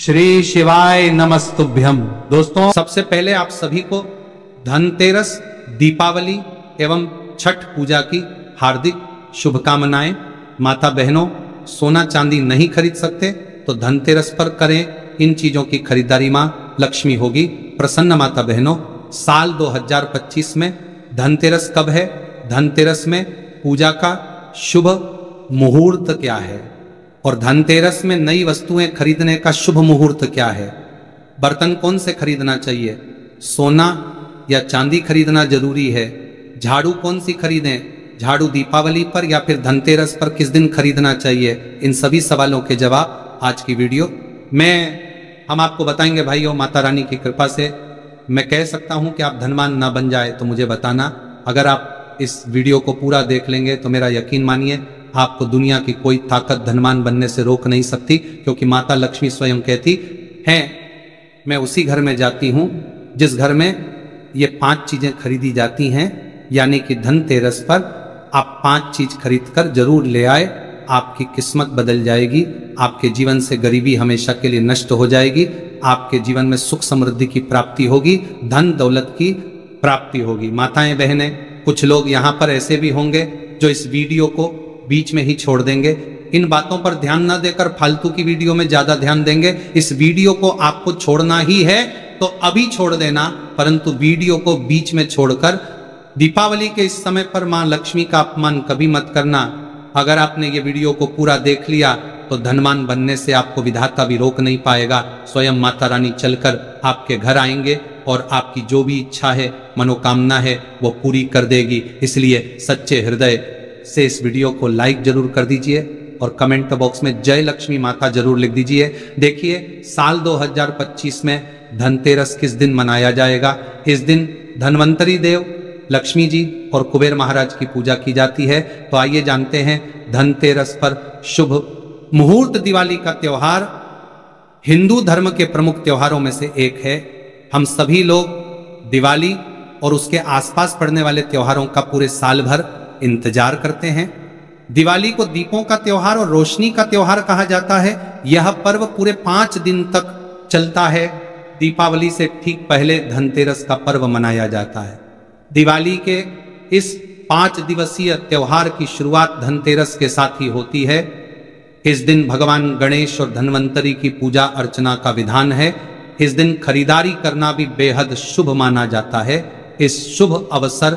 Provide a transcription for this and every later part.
श्री शिवाय नमस्तुभ्यम। दोस्तों, सबसे पहले आप सभी को धनतेरस, दीपावली एवं छठ पूजा की हार्दिक शुभकामनाएं। माता बहनों, सोना चांदी नहीं खरीद सकते तो धनतेरस पर करें इन चीजों की खरीदारी। मां लक्ष्मी होगी प्रसन्न। माता बहनों, साल 2025 में धनतेरस कब है? धनतेरस में पूजा का शुभ मुहूर्त क्या है और धनतेरस में नई वस्तुएं खरीदने का शुभ मुहूर्त क्या है? बर्तन कौन से खरीदना चाहिए? सोना या चांदी खरीदना जरूरी है? झाड़ू कौन सी खरीदें? झाड़ू दीपावली पर या फिर धनतेरस पर किस दिन खरीदना चाहिए? इन सभी सवालों के जवाब आज की वीडियो में हम आपको बताएंगे। भाइयों, माता रानी की कृपा से मैं कह सकता हूं कि आप धनवान ना बन जाए तो मुझे बताना। अगर आप इस वीडियो को पूरा देख लेंगे तो मेरा यकीन मानिए, आपको दुनिया की कोई ताकत धनवान बनने से रोक नहीं सकती, क्योंकि माता लक्ष्मी स्वयं कहती हैं, मैं उसी घर में जाती हूं जिस घर में ये 5 चीजें खरीदी जाती हैं। यानी कि धनतेरस पर आप 5 चीज खरीद कर जरूर ले आए, आपकी किस्मत बदल जाएगी, आपके जीवन से गरीबी हमेशा के लिए नष्ट हो जाएगी, आपके जीवन में सुख समृद्धि की प्राप्ति होगी, धन दौलत की प्राप्ति होगी। माताएं बहनें, कुछ लोग यहाँ पर ऐसे भी होंगे जो इस वीडियो को बीच में ही छोड़ देंगे। इन बातों पर ध्यान न देकर फालतू की वीडियो में ज्यादा ध्यान देंगे। इस वीडियो को आपको छोड़ना ही है तो अभी छोड़ देना, परंतु वीडियो को बीच में छोड़कर दीपावली के इस समय पर मां लक्ष्मी का अपमान कभी मत करना। अगर आपने ये वीडियो को पूरा देख लिया तो धनवान बनने से आपको विधाता भी रोक नहीं पाएगा। स्वयं माता रानी चलकर आपके घर आएंगे और आपकी जो भी इच्छा है, मनोकामना है, वो पूरी कर देगी। इसलिए सच्चे हृदय से इस वीडियो को लाइक जरूर कर दीजिए और कमेंट बॉक्स में जय लक्ष्मी माता जरूर लिख दीजिए। देखिए, साल 2025 में धनतेरस किस दिन मनाया जाएगा? इस दिन धनवंतरी देव, लक्ष्मी जी और कुबेर महाराज की पूजा की जाती है। तो आइए जानते हैं धनतेरस पर शुभ मुहूर्त। दिवाली का त्योहार हिंदू धर्म के प्रमुख त्योहारों में से एक है। हम सभी लोग दिवाली और उसके आसपास पड़ने वाले त्योहारों का पूरे साल भर इंतजार करते हैं। दिवाली को दीपों का त्योहार और रोशनी का त्योहार कहा जाता है। यह पर्व पूरे 5 दिन तक चलता है। दीपावली से ठीक पहले धनतेरस का पर्व मनाया जाता है। दिवाली के इस 5 दिवसीय त्योहार की शुरुआत धनतेरस के साथ ही होती है। इस दिन भगवान गणेश और धनवंतरी की पूजा अर्चना का विधान है। इस दिन खरीदारी करना भी बेहद शुभ माना जाता है। इस शुभ अवसर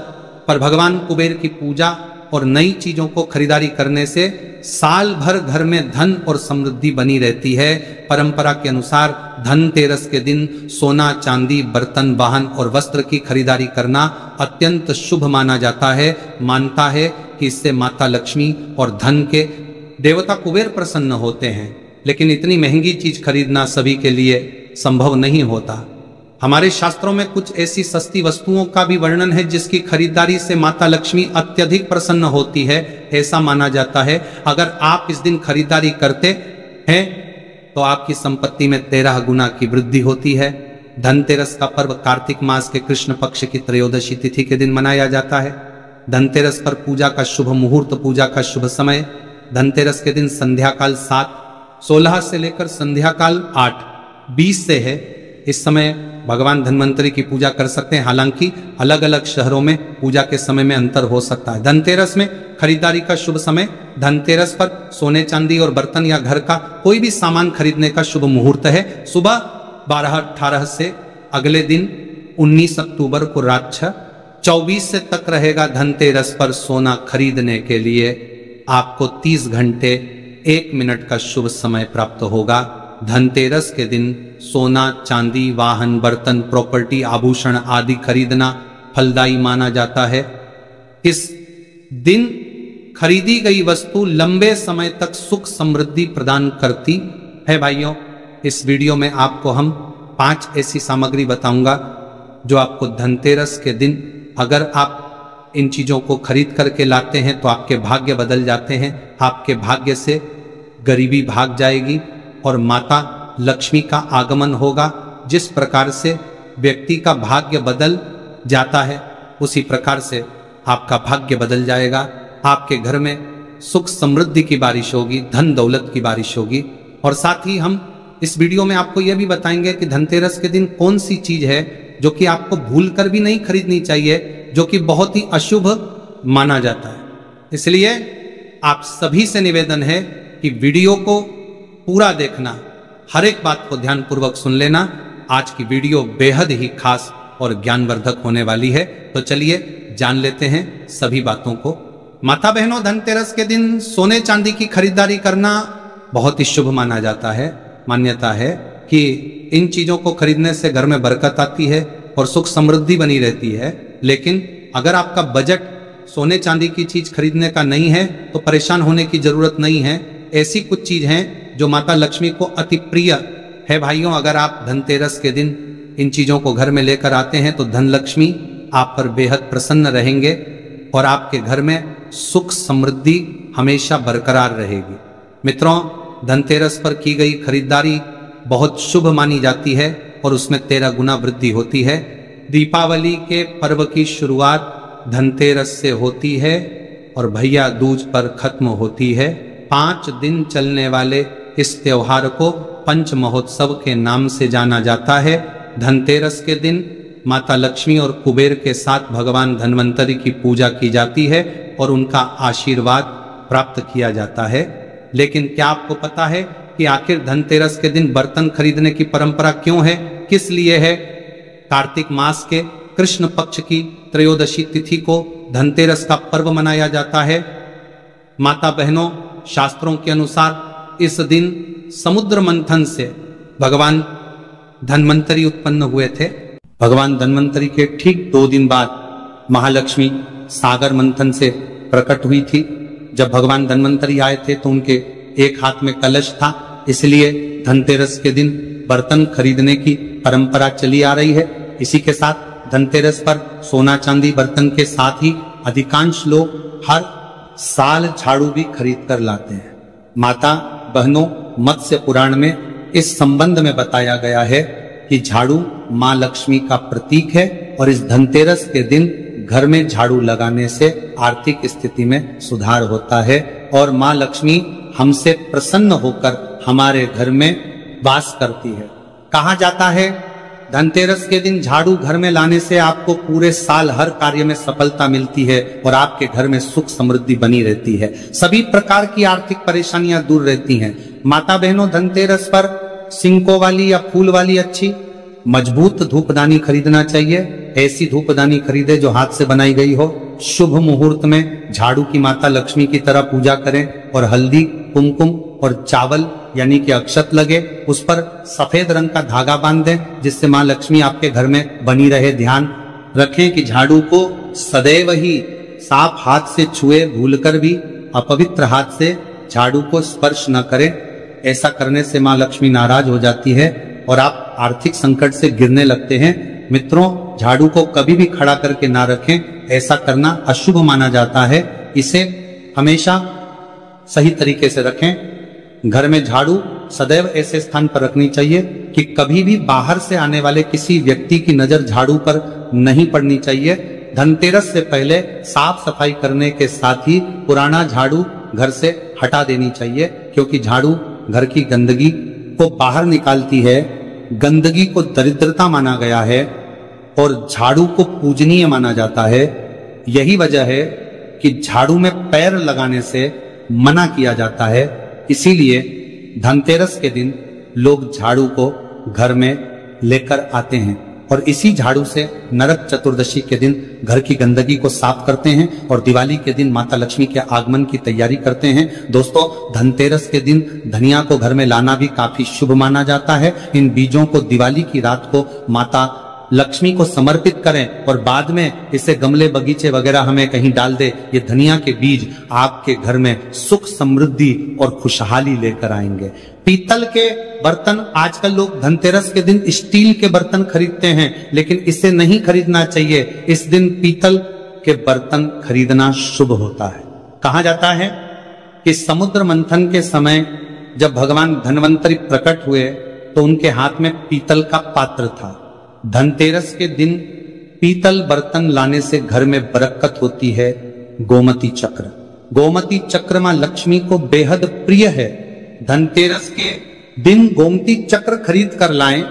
पर भगवान कुबेर की पूजा और नई चीजों को खरीदारी करने से साल भर घर में धन और समृद्धि बनी रहती है। परंपरा के अनुसार धनतेरस के दिन सोना, चांदी, बर्तन, वाहन और वस्त्र की खरीदारी करना अत्यंत शुभ माना जाता है। मानता है कि इससे माता लक्ष्मी और धन के देवता कुबेर प्रसन्न होते हैं। लेकिन इतनी महंगी चीज खरीदना सभी के लिए संभव नहीं होता। हमारे शास्त्रों में कुछ ऐसी सस्ती वस्तुओं का भी वर्णन है जिसकी खरीदारी से माता लक्ष्मी अत्यधिक प्रसन्न होती है। ऐसा माना जाता है अगर आप इस दिन खरीदारी करते हैं तो आपकी संपत्ति में 13 गुना की वृद्धि होती है। धनतेरस का पर्व कार्तिक मास के कृष्ण पक्ष की त्रयोदशी तिथि के दिन मनाया जाता है। धनतेरस पर पूजा का शुभ मुहूर्त, पूजा का शुभ समय धनतेरस के दिन संध्याकाल 7:16 से लेकर संध्याकाल 8:20 से है। इस समय भगवान धनवंतरी की पूजा कर सकते हैं। हालांकि अलग अलग शहरों में पूजा के समय में अंतर हो सकता है। धनतेरस में खरीदारी का शुभ समय, धनतेरस पर सोने चांदी और बर्तन या घर का कोई भी सामान खरीदने का शुभ मुहूर्त है। सुबह 12:18 से अगले दिन 19 अक्टूबर को रात 6:24 से तक रहेगा। धनतेरस पर सोना खरीदने के लिए आपको 30 घंटे 1 मिनट का शुभ समय प्राप्त होगा। धनतेरस के दिन सोना, चांदी, वाहन, बर्तन, प्रॉपर्टी, आभूषण आदि खरीदना फलदायी माना जाता है। इस दिन खरीदी गई वस्तु लंबे समय तक सुख समृद्धि प्रदान करती है। भाइयों, इस वीडियो में आपको हम 5 ऐसी सामग्री बताऊंगा जो आपको धनतेरस के दिन अगर आप इन चीजों को खरीद करके लाते हैं तो आपके भाग्य बदल जाते हैं। आपके भाग्य से गरीबी भाग जाएगी और माता लक्ष्मी का आगमन होगा। जिस प्रकार से व्यक्ति का भाग्य बदल जाता है उसी प्रकार से आपका भाग्य बदल जाएगा। आपके घर में सुख समृद्धि की बारिश होगी, धन दौलत की बारिश होगी। और साथ ही हम इस वीडियो में आपको यह भी बताएंगे कि धनतेरस के दिन कौन सी चीज है जो कि आपको भूल कर भी नहीं खरीदनी चाहिए, जो कि बहुत ही अशुभ माना जाता है। इसलिए आप सभी से निवेदन है कि वीडियो को पूरा देखना, हर एक बात को ध्यानपूर्वक सुन लेना। आज की वीडियो बेहद ही खास और ज्ञानवर्धक होने वाली है। तो चलिए जान लेते हैं सभी बातों को। माता बहनों, धनतेरस के दिन सोने चांदी की खरीदारी करना बहुत ही शुभ माना जाता है। मान्यता है कि इन चीजों को खरीदने से घर में बरकत आती है और सुख समृद्धि बनी रहती है। लेकिन अगर आपका बजट सोने चांदी की चीज खरीदने का नहीं है तो परेशान होने की जरूरत नहीं है। ऐसी कुछ चीज हैं जो माता लक्ष्मी को अति प्रिय है। भाइयों, अगर आप धनतेरस के दिन इन चीजों को घर में लेकर आते हैं तो धन लक्ष्मी आप पर बेहद प्रसन्न रहेंगे और आपके घर में सुख समृद्धि हमेशा बरकरार रहेगी। मित्रों, धनतेरस पर की गई खरीदारी बहुत शुभ मानी जाती है और उसमें 13 गुना वृद्धि होती है। दीपावली के पर्व की शुरुआत धनतेरस से होती है और भैया दूज पर खत्म होती है। 5 दिन चलने वाले इस त्योहार को पंच महोत्सव के नाम से जाना जाता है। धनतेरस के दिन माता लक्ष्मी और कुबेर के साथ भगवान धन्वंतरि की पूजा की जाती है और उनका आशीर्वाद प्राप्त किया जाता है। लेकिन क्या आपको पता है कि आखिर धनतेरस के दिन बर्तन खरीदने की परंपरा क्यों है, किस लिए है? कार्तिक मास के कृष्ण पक्ष की त्रयोदशी तिथि को धनतेरस का पर्व मनाया जाता है। माता बहनों, शास्त्रों के अनुसार इस दिन समुद्र मंथन से भगवान धन्वंतरि उत्पन्न हुए थे। भगवान धन्वंतरि के ठीक 2 दिन बाद महालक्ष्मी सागर मंथन से प्रकट हुई थी। जब भगवान धन्वंतरि आए थे तो उनके एक हाथ में कलश था, इसलिए धनतेरस के दिन बर्तन खरीदने की परंपरा चली आ रही है। इसी के साथ धनतेरस पर सोना चांदी बर्तन के साथ ही अधिकांश लोग हर साल झाड़ू भी खरीद कर लाते हैं। माता बहनों, मत्स्य पुराण में इस संबंध में बताया गया है कि झाड़ू माँ लक्ष्मी का प्रतीक है और इस धनतेरस के दिन घर में झाड़ू लगाने से आर्थिक स्थिति में सुधार होता है और माँ लक्ष्मी हमसे प्रसन्न होकर हमारे घर में वास करती है। कहा जाता है धनतेरस के दिन झाड़ू घर में लाने से आपको पूरे साल हर कार्य में सफलता मिलती है और आपके घर में सुख समृद्धि बनी रहती है। सभी प्रकार की आर्थिक परेशानियां दूर रहती हैं। माता बहनों, धनतेरस पर सिंकों वाली या फूल वाली अच्छी मजबूत धूपदानी खरीदना चाहिए। ऐसी धूपदानी खरीदे जो हाथ से बनाई गई हो। शुभ मुहूर्त में झाड़ू की माता लक्ष्मी की तरह पूजा करें और हल्दी, कुमकुम और चावल यानी कि अक्षत लगे, उस पर सफेद रंग का धागा बांध दें जिससे माँ लक्ष्मी आपके घर में बनी रहे। ध्यान रखें कि झाड़ू को सदैव ही साफ हाथ से छुए, भूलकर भी अपवित्र हाथ से झाड़ू को स्पर्श न करें। ऐसा करने से माँ लक्ष्मी नाराज हो जाती है और आप आर्थिक संकट से गिरने लगते हैं। मित्रों, झाड़ू को कभी भी खड़ा करके ना रखें, ऐसा करना अशुभ माना जाता है। इसे हमेशा सही तरीके से रखें। घर में झाड़ू सदैव ऐसे स्थान पर रखनी चाहिए कि कभी भी बाहर से आने वाले किसी व्यक्ति की नजर झाड़ू पर नहीं पड़नी चाहिए। धनतेरस से पहले साफ सफाई करने के साथ ही पुराना झाड़ू घर से हटा देनी चाहिए, क्योंकि झाड़ू घर की गंदगी को बाहर निकालती है। गंदगी को दरिद्रता माना गया है और झाड़ू को पूजनीय माना जाता है। यही वजह है कि झाड़ू में पैर लगाने से मना किया जाता है। इसीलिए धनतेरस के दिन लोग झाड़ू को घर में लेकर आते हैं और इसी झाड़ू से नरक चतुर्दशी के दिन घर की गंदगी को साफ करते हैं और दिवाली के दिन माता लक्ष्मी के आगमन की तैयारी करते हैं। दोस्तों, धनतेरस के दिन धनिया को घर में लाना भी काफी शुभ माना जाता है। इन बीजों को दिवाली की रात को माता लक्ष्मी को समर्पित करें और बाद में इसे गमले, बगीचे वगैरह हमें कहीं डाल दे। ये धनिया के बीज आपके घर में सुख समृद्धि और खुशहाली लेकर आएंगे। पीतल के बर्तन, आजकल लोग धनतेरस के दिन स्टील के बर्तन खरीदते हैं, लेकिन इसे नहीं खरीदना चाहिए। इस दिन पीतल के बर्तन खरीदना शुभ होता है। कहा जाता है कि समुद्र मंथन के समय जब भगवान धन्वंतरि प्रकट हुए तो उनके हाथ में पीतल का पात्र था। धनतेरस के दिन पीतल बर्तन लाने से घर में बरकत होती है। गोमती चक्र, गोमती चक्र मां लक्ष्मी को बेहद प्रिय है। धनतेरस के दिन गोमती चक्र खरीद कर लाएं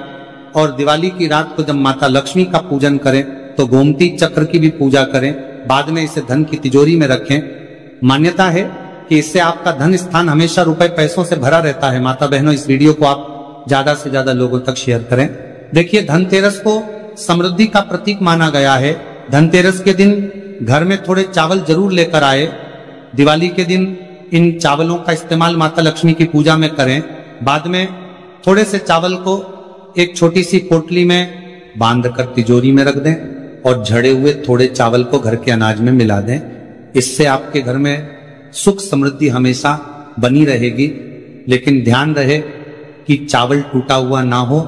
और दिवाली की रात को जब माता लक्ष्मी का पूजन करें तो गोमती चक्र की भी पूजा करें। बाद में इसे धन की तिजोरी में रखें। मान्यता है कि इससे आपका धन स्थान हमेशा रुपए पैसों से भरा रहता है। माता बहनों, इस वीडियो को आप ज्यादा से ज्यादा लोगों तक शेयर करें। देखिए, धनतेरस को समृद्धि का प्रतीक माना गया है। धनतेरस के दिन घर में थोड़े चावल जरूर लेकर आए। दिवाली के दिन इन चावलों का इस्तेमाल माता लक्ष्मी की पूजा में करें। बाद में थोड़े से चावल को एक छोटी सी पोटली में बांध कर तिजोरी में रख दें और झड़े हुए थोड़े चावल को घर के अनाज में मिला दें। इससे आपके घर में सुख समृद्धि हमेशा बनी रहेगी। लेकिन ध्यान रहे कि चावल टूटा हुआ ना हो,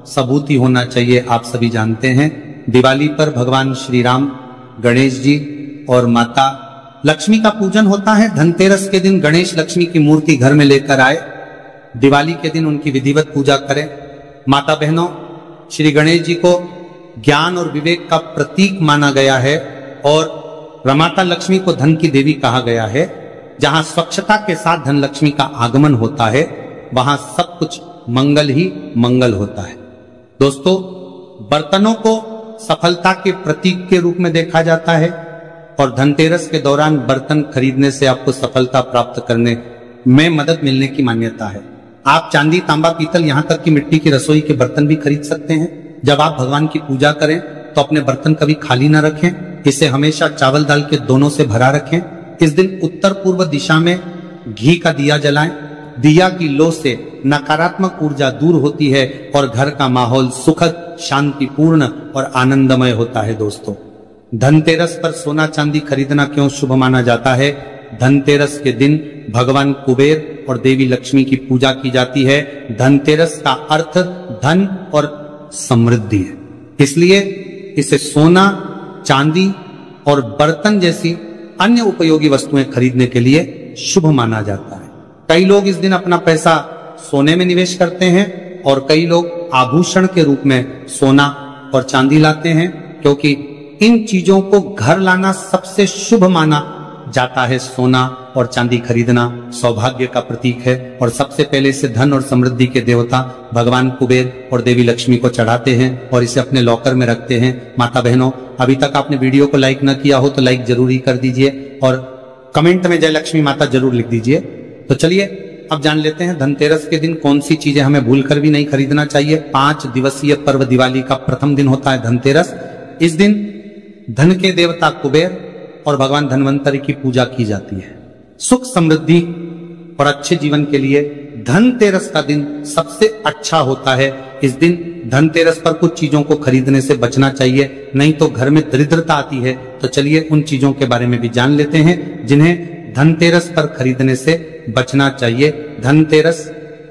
सबूती होना चाहिए। आप सभी जानते हैं दिवाली पर भगवान श्री राम, गणेश जी और माता लक्ष्मी का पूजन होता है। धनतेरस के दिन गणेश लक्ष्मी की मूर्ति घर में लेकर आए। दिवाली के दिन उनकी विधिवत पूजा करें। माता बहनों, श्री गणेश जी को ज्ञान और विवेक का प्रतीक माना गया है और माता लक्ष्मी को धन की देवी कहा गया है। जहां स्वच्छता के साथ धन लक्ष्मी का आगमन होता है, वहां सब कुछ मंगल ही मंगल होता है। दोस्तों, बर्तनों को सफलता के प्रतीक के रूप में देखा जाता है और धनतेरस के दौरान बर्तन खरीदने से आपको सफलता प्राप्त करने में मदद मिलने की मान्यता है। आप चांदी, तांबा, पीतल, यहां तक कि मिट्टी की रसोई के बर्तन भी खरीद सकते हैं। जब आप भगवान की पूजा करें तो अपने बर्तन कभी खाली ना रखें। इसे हमेशा चावल दाल के दोनों से भरा रखें। इस दिन उत्तर पूर्व दिशा में घी का दिया जलाएं। दिया की लो से नकारात्मक ऊर्जा दूर होती है और घर का माहौल सुखद, शांतिपूर्ण और आनंदमय होता है। दोस्तों, धनतेरस पर सोना चांदी खरीदना क्यों शुभ माना जाता है? धनतेरस के दिन भगवान कुबेर और देवी लक्ष्मी की पूजा की जाती है। धनतेरस का अर्थ धन और समृद्धि है, इसलिए इसे सोना, चांदी और बर्तन जैसी अन्य उपयोगी वस्तुएं खरीदने के लिए शुभ माना जाता है। कई लोग इस दिन अपना पैसा सोने में निवेश करते हैं और कई लोग आभूषण के रूप में सोना और चांदी लाते हैं, क्योंकि इन चीजों को घर लाना सबसे शुभ माना जाता है। सोना और चांदी खरीदना सौभाग्य का प्रतीक है और सबसे पहले इसे धन और समृद्धि के देवता भगवान कुबेर और देवी लक्ष्मी को चढ़ाते हैं और इसे अपने लॉकर में रखते हैं। माता बहनों, अभी तक आपने वीडियो को लाइक न किया हो तो लाइक जरूर ही कर दीजिए और कमेंट में जय लक्ष्मी माता जरूर लिख दीजिए। तो चलिए अब जान लेते हैं धनतेरस के दिन कौन सी चीजें हमें भूलकर भी नहीं खरीदना चाहिए। 5 दिवसीय पर्व दिवाली का प्रथम दिन होता है धनतेरस। इस दिन धन के देवता कुबेर और भगवान धनवंतरी की पूजा की जाती है। सुख समृद्धि और अच्छे जीवन के लिए धनतेरस का दिन सबसे अच्छा होता है। इस दिन धनतेरस पर कुछ चीजों को खरीदने से बचना चाहिए, नहीं तो घर में दरिद्रता आती है। तो चलिए उन चीजों के बारे में भी जान लेते हैं जिन्हें धनतेरस पर खरीदने से बचना चाहिए। धनतेरस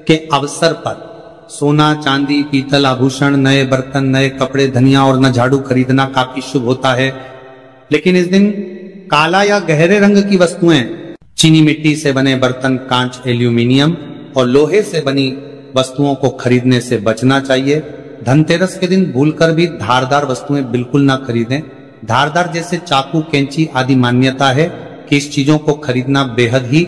के अवसर पर सोना, चांदी, पीतल, आभूषण, नए बर्तन, नए कपड़े, धनिया और न झाड़ू खरीदना काफी शुभ होता है। लेकिन इस दिन काला या गहरे रंग की वस्तुएं, चीनी मिट्टी से बने बर्तन, कांच, एल्यूमिनियम और लोहे से बनी वस्तुओं को खरीदने से बचना चाहिए। धनतेरस के दिन भूलकर भी धारदार वस्तुएं बिल्कुल ना खरीदें। धारदार जैसे चाकू, कैंची आदि मान्यता है कि इस चीजों को खरीदना बेहद ही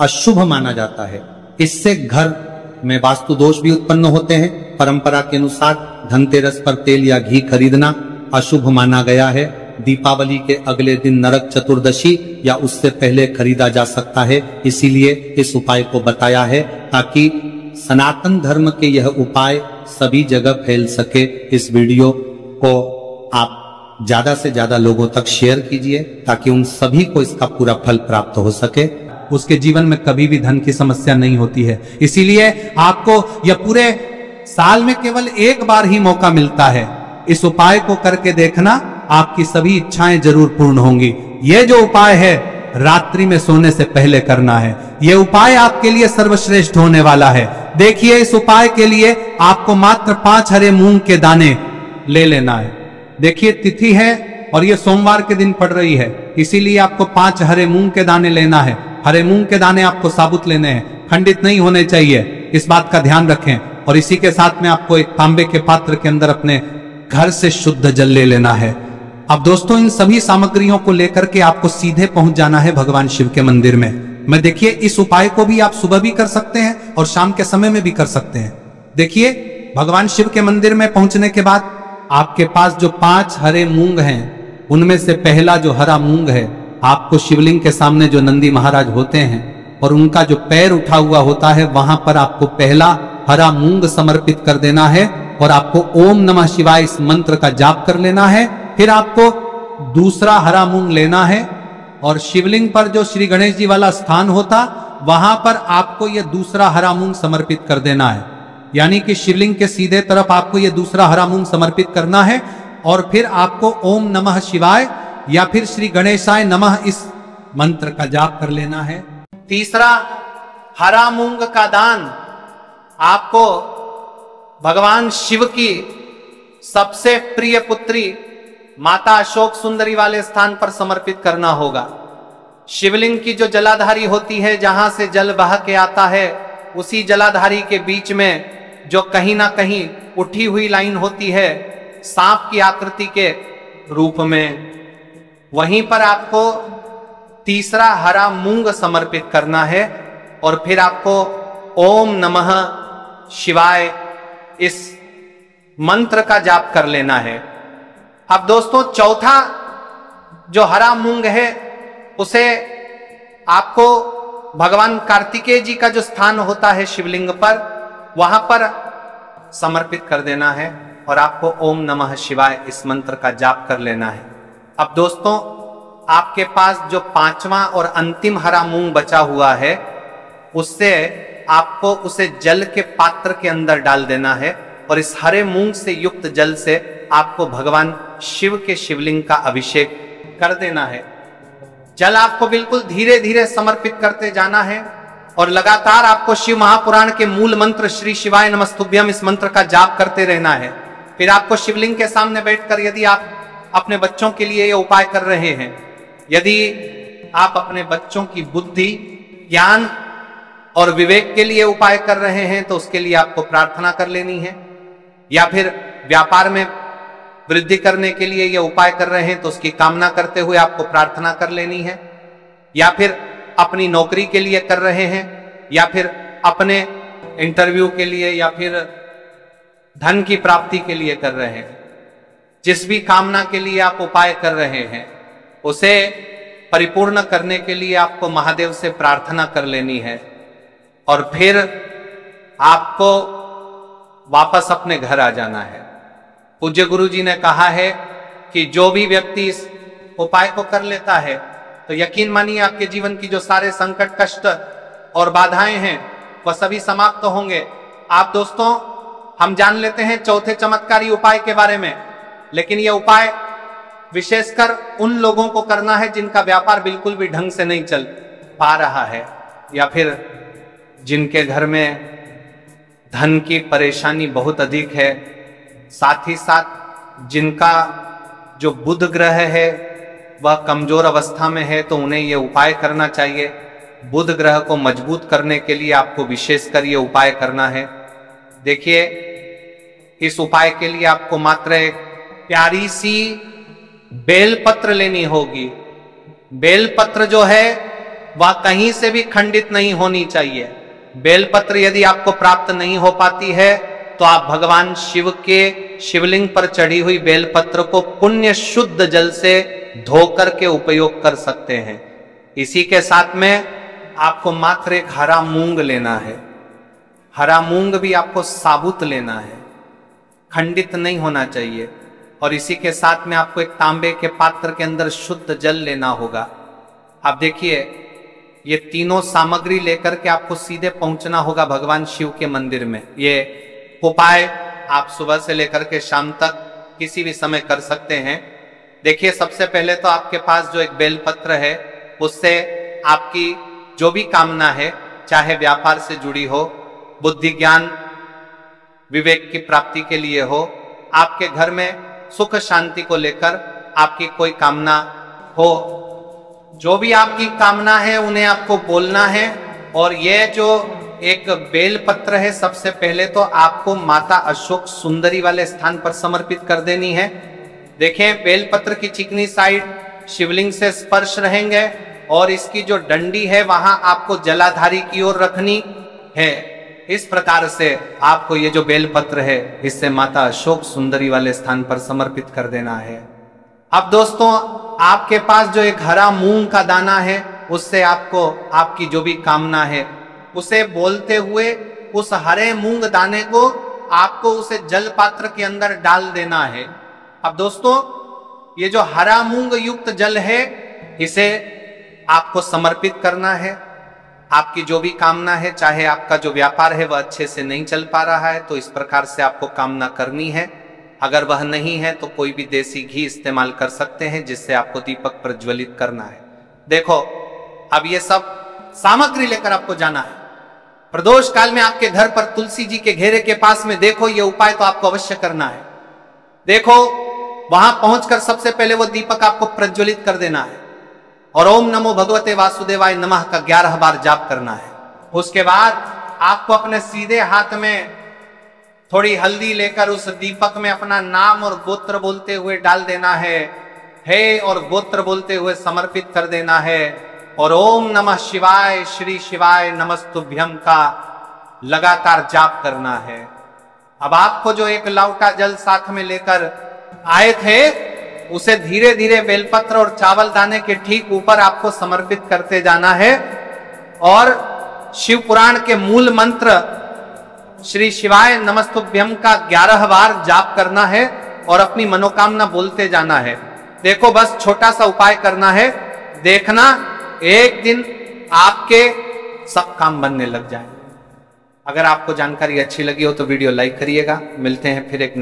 अशुभ माना जाता है। इससे घर में वास्तु दोष भी उत्पन्न होते हैं। परंपरा के अनुसार धनतेरस पर तेल या घी खरीदना अशुभ माना गया है। दीपावली के अगले दिन नरक चतुर्दशी या उससे पहले खरीदा जा सकता है, इसीलिए इस उपाय को बताया है ताकि सनातन धर्म के यह उपाय सभी जगह फैल सके। इस वीडियो को आप ज्यादा से ज्यादा लोगों तक शेयर कीजिए ताकि उन सभी को इसका पूरा फल प्राप्त हो सके। उसके जीवन में कभी भी धन की समस्या नहीं होती है। इसीलिए आपको यह पूरे साल में केवल एक बार ही मौका मिलता है। इस उपाय को करके देखना, आपकी सभी इच्छाएं जरूर पूर्ण होंगी। यह जो उपाय है रात्रि में सोने से पहले करना है। यह उपाय आपके लिए सर्वश्रेष्ठ होने वाला है। देखिए, इस उपाय के लिए आपको मात्र 5 हरे मूंग के दाने ले लेना है। देखिए, तिथि है और यह सोमवार के दिन पड़ रही है, इसीलिए आपको 5 हरे मूंग के दाने लेना है। हरे मूंग के दाने आपको साबुत लेने हैं, खंडित नहीं होने चाहिए, इस बात का ध्यान रखें। और इसी के साथ में आपको एक तांबे के पात्र के अंदर अपने घर से शुद्ध जल ले लेना है। अब दोस्तों, इन सभी सामग्रियों को लेकर के आपको सीधे पहुंच जाना है भगवान शिव के मंदिर में। मैं देखिए, इस उपाय को भी आप सुबह भी कर सकते हैं और शाम के समय में भी कर सकते हैं। देखिए, भगवान शिव के मंदिर में पहुंचने के बाद आपके पास जो 5 हरे मूंग हैं, उनमें से पहला जो हरा मूंग है, आपको शिवलिंग के सामने जो नंदी महाराज होते हैं और उनका जो पैर उठा हुआ होता है, वहां पर आपको पहला हरा मूंग समर्पित कर देना है और आपको ओम नमः शिवाय इस मंत्र का जाप कर लेना है। फिर आपको दूसरा हरा मूंग लेना है और शिवलिंग पर जो श्री गणेश जी वाला स्थान होता, वहां पर आपको यह दूसरा हरा मूंग समर्पित कर देना है। यानी कि शिवलिंग के सीधे तरफ आपको यह दूसरा हरा मूंग समर्पित करना है और फिर आपको ओम नमः शिवाय या फिर श्री गणेशाय नमः इस मंत्र का जाप कर लेना है। तीसरा, हरा मूंग का दान आपको भगवान शिव की सबसे प्रिय पुत्री माता अशोक सुंदरी वाले स्थान पर समर्पित करना होगा। शिवलिंग की जो जलाधारी होती है, जहां से जल बह के आता है, उसी जलाधारी के बीच में जो कहीं ना कहीं उठी हुई लाइन होती है सांप की आकृति के रूप में, वहीं पर आपको तीसरा हरा मूंग समर्पित करना है और फिर आपको ओम नमः शिवाय इस मंत्र का जाप कर लेना है। अब दोस्तों, चौथा जो हरा मूंग है, उसे आपको भगवान कार्तिकेय जी का जो स्थान होता है शिवलिंग पर, वहां पर समर्पित कर देना है और आपको ओम नमः शिवाय इस मंत्र का जाप कर लेना है। अब दोस्तों, आपके पास जो 5वां और अंतिम हरा मूंग बचा हुआ है, उससे आपको उसे जल के पात्र के अंदर डाल देना है और इस हरे मूंग से युक्त जल से आपको भगवान शिव के शिवलिंग का अभिषेक कर देना है। जल आपको बिल्कुल धीरे धीरे समर्पित करते जाना है और लगातार आपको शिव महापुराण के मूल मंत्र श्री शिवाय नमस्तुभ्यम इस मंत्र का जाप करते रहना है। फिर आपको शिवलिंग के सामने बैठकर, यदि आप अपने बच्चों के लिए ये उपाय कर रहे हैं, यदि आप अपने बच्चों की बुद्धि, ज्ञान और विवेक के लिए उपाय कर रहे हैं, तो उसके लिए आपको प्रार्थना कर लेनी है। या फिर व्यापार में वृद्धि करने के लिए ये उपाय कर रहे हैं, तो उसकी कामना करते हुए आपको प्रार्थना कर लेनी है। या फिर अपनी नौकरी के लिए कर रहे हैं, या फिर अपने इंटरव्यू के लिए, या फिर धन की प्राप्ति के लिए कर रहे हैं, जिस भी कामना के लिए आप उपाय कर रहे हैं, उसे परिपूर्ण करने के लिए आपको महादेव से प्रार्थना कर लेनी है और फिर आपको वापस अपने घर आ जाना है। पूज्य गुरु जी ने कहा है कि जो भी व्यक्ति इस उपाय को कर लेता है, तो यकीन मानिए आपके जीवन की जो सारे संकट, कष्ट और बाधाएं हैं, वह सभी समाप्त होंगे। आप दोस्तों, हम जान लेते हैं चौथे चमत्कारी उपाय के बारे में, लेकिन यह उपाय विशेषकर उन लोगों को करना है जिनका व्यापार बिल्कुल भी ढंग से नहीं चल पा रहा है, या फिर जिनके घर में धन की परेशानी बहुत अधिक है, साथ ही साथ जिनका जो बुध ग्रह है वह कमजोर अवस्था में है, तो उन्हें यह उपाय करना चाहिए। बुध ग्रह को मजबूत करने के लिए आपको विशेषकर यह उपाय करना है। देखिए, इस उपाय के लिए आपको मात्र एक प्यारी सी बेलपत्र लेनी होगी। बेलपत्र जो है वह कहीं से भी खंडित नहीं होनी चाहिए। बेलपत्र यदि आपको प्राप्त नहीं हो पाती है, तो आप भगवान शिव के शिवलिंग पर चढ़ी हुई बेलपत्र को पुण्य शुद्ध जल से धोकर के उपयोग कर सकते हैं। इसी के साथ में आपको मात्र एक हरा मूंग लेना है। हरा मूंग भी आपको साबुत लेना है, खंडित नहीं होना चाहिए। और इसी के साथ में आपको एक तांबे के पात्र के अंदर शुद्ध जल लेना होगा। आप देखिए, ये तीनों सामग्री लेकर के आपको सीधे पहुंचना होगा भगवान शिव के मंदिर में। ये उपाय आप सुबह से लेकर के शाम तक किसी भी समय कर सकते हैं। देखिए, सबसे पहले तो आपके पास जो एक बेलपत्र है, उससे आपकी जो भी कामना है, चाहे व्यापार से जुड़ी हो, बुद्धि ज्ञान विवेक की प्राप्ति के लिए हो, आपके घर में सुख शांति को लेकर आपकी कोई कामना हो, जो भी आपकी कामना है उन्हें आपको बोलना है। और यह जो एक बेलपत्र है, सबसे पहले तो आपको माता अशोक सुंदरी वाले स्थान पर समर्पित कर देनी है। देखें, बेलपत्र की चिकनी साइड शिवलिंग से स्पर्श रहेंगे और इसकी जो डंडी है वहां आपको जलाधारी की ओर रखनी है। इस प्रकार से आपको ये जो बेलपत्र है इससे माता अशोक सुंदरी वाले स्थान पर समर्पित कर देना है। अब दोस्तों, आपके पास जो एक हरा मूंग का दाना है, उससे आपको आपकी जो भी कामना है उसे बोलते हुए उस हरे मूंग दाने को आपको उसे जल पात्र के अंदर डाल देना है। अब दोस्तों, ये जो हरा मूंग युक्त जल है इसे आपको समर्पित करना है। आपकी जो भी कामना है, चाहे आपका जो व्यापार है वह अच्छे से नहीं चल पा रहा है तो इस प्रकार से आपको कामना करनी है। अगर वह नहीं है तो कोई भी देसी घी इस्तेमाल कर सकते हैं जिससे आपको दीपक प्रज्वलित करना है। देखो, अब ये सब सामग्री लेकर आपको जाना है। प्रदोष काल में आपके घर पर तुलसी जी के घेरे के पास में देखो, ये उपाय तो आपको अवश्य करना है। देखो, वहां पहुंचकर सबसे पहले वो दीपक आपको प्रज्वलित कर देना है और ओम नमो भगवते वासुदेवाय नमः का 11 बार जाप करना है। उसके बाद आपको अपने सीधे हाथ में थोड़ी हल्दी लेकर उस दीपक में अपना नाम और गोत्र बोलते हुए डाल देना है, हे और गोत्र बोलते हुए समर्पित कर देना है और ओम नमः शिवाय श्री शिवाय नमस्तुभ्यम का लगातार जाप करना है। अब आपको जो एक लौटा जल साथ में लेकर आए थे उसे धीरे धीरे बेलपत्र और चावल दाने के ठीक ऊपर आपको समर्पित करते जाना है और शिव पुराण के मूल मंत्र श्री शिवाय नमस्तुभ्यम का 11 बार जाप करना है और अपनी मनोकामना बोलते जाना है। देखो, बस छोटा सा उपाय करना है, देखना एक दिन आपके सब काम बनने लग जाए। अगर आपको जानकारी अच्छी लगी हो तो वीडियो लाइक करिएगा। मिलते हैं फिर एक